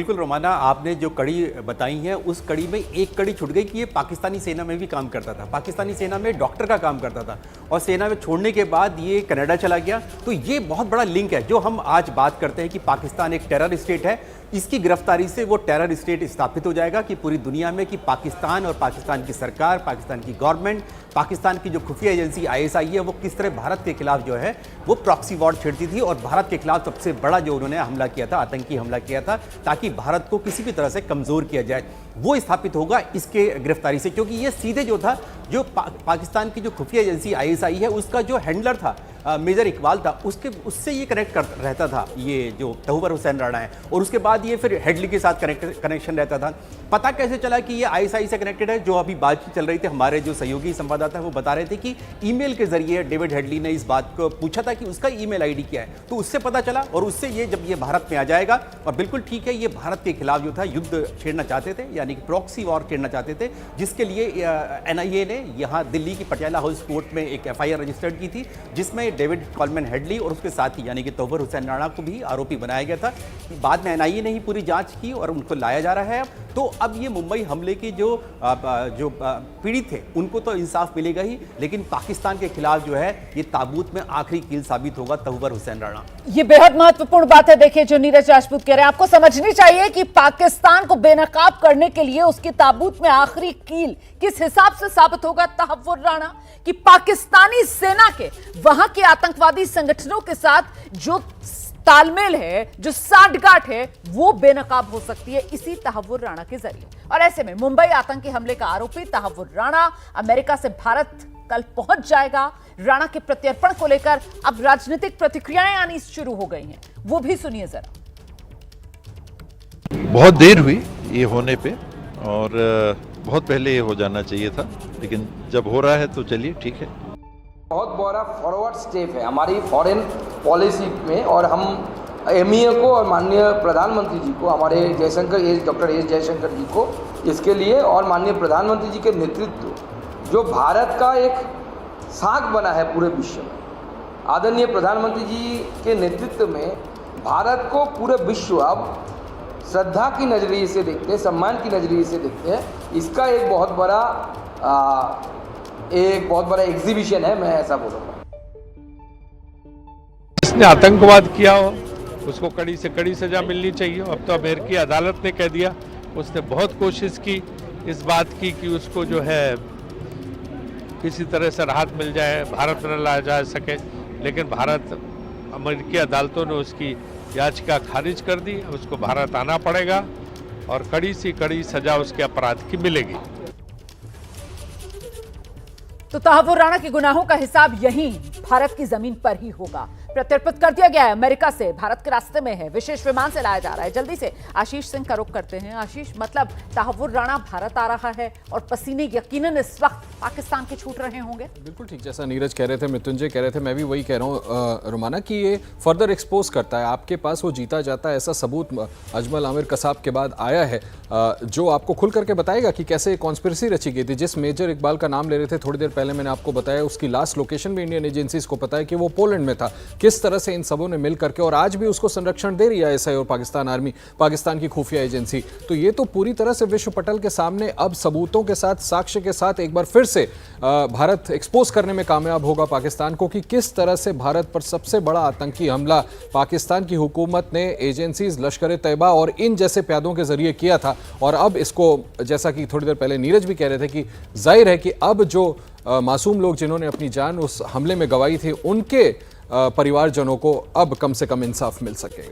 बिल्कुल रोमाना, आपने जो कड़ी बताई है उस कड़ी में एक कड़ी छूट गई कि ये पाकिस्तानी सेना में भी काम करता था, पाकिस्तानी सेना में डॉक्टर का काम करता था और सेना में छोड़ने के बाद ये कनाडा चला गया। तो ये बहुत बड़ा लिंक है जो हम आज बात करते हैं कि पाकिस्तान एक टेरर स्टेट है। इसकी गिरफ्तारी से वो टेरर स्टेट स्थापित हो जाएगा कि पूरी दुनिया में कि पाकिस्तान और पाकिस्तान की सरकार, पाकिस्तान की गवर्नमेंट, पाकिस्तान की जो खुफिया एजेंसी आईएसआई है वो किस तरह भारत के खिलाफ जो है वो प्रॉक्सी वॉर छेड़ती थी और भारत के खिलाफ सबसे बड़ा जो उन्होंने हमला किया था, आतंकी हमला किया था, ताकि भारत को किसी भी तरह से कमजोर किया जाए, वो स्थापित होगा इसके गिरफ्तारी से। क्योंकि ये सीधे जो था, जो पाकिस्तान की जो खुफिया एजेंसी आईएसआई है उसका जो हैंडलर था मेजर इकबाल था, उससे ये कनेक्ट कर रहता था ये जो तहुवर हुसैन राणा है, और उसके बाद ये फिर हेडली के साथ कनेक्शन रहता था। पता कैसे चला कि ये आईएसआई से कनेक्टेड है? जो अभी बातचीत चल रही थी, हमारे जो सहयोगी संवाददाता है वो बता रहे थे कि ईमेल के जरिए डेविड हेडली ने इस बात को पूछा था कि उसका ईमेल आईडी क्या है, तो उससे पता चला और उससे ये जब ये भारत में आ जाएगा, और बिल्कुल ठीक है, ये भारत के खिलाफ जो था युद्ध छेड़ना चाहते थे, यानी कि प्रॉक्सी वॉर छेड़ना चाहते थे, जिसके लिए एनआईए ने यहाँ दिल्ली की पटियाला हाउस कोर्ट में एक एफआईआर रजिस्टर्ड की थी, जिसमें डेविड कॉलमैन हेडली और उसके साथी यानी कि तहुवर हुसैन राणा को भी आरोपी बनाया गया था। बाद में एनआईए ने ही पूरी जांच की और उनको लाया जा रहा है। तो अब ये मुंबई हमले के जो पीड़ित थे उनको तो इंसाफ मिलेगा ही, लेकिन पाकिस्तान के खिलाफ जो है ये ताबूत में आखिरी कील साबित होगा तहुवर हुसैन राणा। ये बेहद महत्वपूर्ण बात है। देखिए, जो नीरज राजपूत कह रहे हैं, आपको समझनी चाहिए कि पाकिस्तान को बेनकाब करने के लिए उसकी ताबूत में आखिरी कील किस हिसाब से साबित होगा तहुवर राणा, कि पाकिस्तानी सेना के वहां के आतंकवादी संगठनों के साथ जो तालमेल है, जो साठगांठ है, वो बेनकाब हो सकती है इसी तहुवर राणा के जरिए। और ऐसे में मुंबई आतंकी हमले का आरोपी तहुवर राणा अमेरिका से भारत कल पहुंच जाएगा। राणा के प्रत्यर्पण को लेकर अब राजनीतिक प्रतिक्रियाएं आनी शुरू हो गई हैं, वो भी सुनिए जरा। बहुत देर हुई ये होने पे और बहुत पहले ये हो जाना चाहिए था, लेकिन जब हो रहा है तो चलिए ठीक है। बहुत बड़ा फॉरवर्ड स्टेप है हमारी फॉरेन पॉलिसी में, और हम एमईए को और माननीय प्रधानमंत्री जी को, हमारे डॉक्टर एस जयशंकर जी को इसके लिए, और माननीय प्रधानमंत्री जी के नेतृत्व जो भारत का एक साख बना है पूरे विश्व में, आदरणीय प्रधानमंत्री जी के नेतृत्व में भारत को पूरे विश्व अब श्रद्धा की नजरिए से देखते हैं, सम्मान की नजरिए से देखते हैं। इसका एक बहुत बड़ा एग्जीबिशन है, मैं ऐसा बोलूँगा। जिसने आतंकवाद किया हो उसको कड़ी से कड़ी सजा मिलनी चाहिए। अब तो अमेरिकी अदालत ने कह दिया, उसने बहुत कोशिश की इस बात की कि उसको जो है किसी तरह से राहत मिल जाए, भारत न लाया जा सके, लेकिन अमेरिकी अदालतों ने उसकी याचिका खारिज कर दी। अब उसको भारत आना पड़ेगा और कड़ी से कड़ी सजा उसके अपराध की मिलेगी। तो तहुवर राणा के गुनाहों का हिसाब यहीं भारत की जमीन पर ही होगा। प्रत्यर्पित कर दिया गया है, अमेरिका से भारत के रास्ते में है, विशेष विमान से लाया जा रहा है। जल्दी से आशीष सिंह का रुख करते हैं। आशीष, मतलब तहुवर राणा भारत आ रहा है और पसीने यकीनन इस वक्त पाकिस्तान के छूट रहे होंगे। बिल्कुल ठीक, जैसा नीरज कह रहे थे, मृत्युंजय कह रहे थे, मैं भी वही कह रहा हूँ रोमाना, कि ये फर्दर एक्सपोज करता है, आपके पास वो जीता जाता है ऐसा सबूत अजमल आमिर कसाब के बाद आया है, जो आपको खुल करके बताएगा कि कैसे कॉन्स्पिरेसी रची गई थी। जिस मेजर इकबाल का नाम ले रहे थे थोड़ी देर पहले, मैंने आपको बताया उसकी लास्ट लोकेशन भी इंडियन एजेंसीज को पता है कि वो पोलैंड में था। किस तरह से इन सबों ने मिल करके, और आज भी उसको संरक्षण दे रही है आईएसआई और पाकिस्तान आर्मी, पाकिस्तान की खुफिया एजेंसी। तो ये तो पूरी तरह से विश्व पटल के सामने अब सबूतों के साथ, साक्ष्य के साथ एक बार फिर से भारत एक्सपोज करने में कामयाब होगा पाकिस्तान को कि किस तरह से भारत पर सबसे बड़ा आतंकी हमला पाकिस्तान की हुकूमत ने एजेंसीज, लश्कर तैयबा और इन जैसे प्यादों के जरिए किया था। और अब इसको, जैसा कि थोड़ी देर पहले नीरज भी कह रहे थे, कि जाहिर है कि अब जो मासूम लोग जिन्होंने अपनी जान उस हमले में गंवाई थी, उनके परिवारजनों को अब कम से कम इंसाफ मिल सकेगा।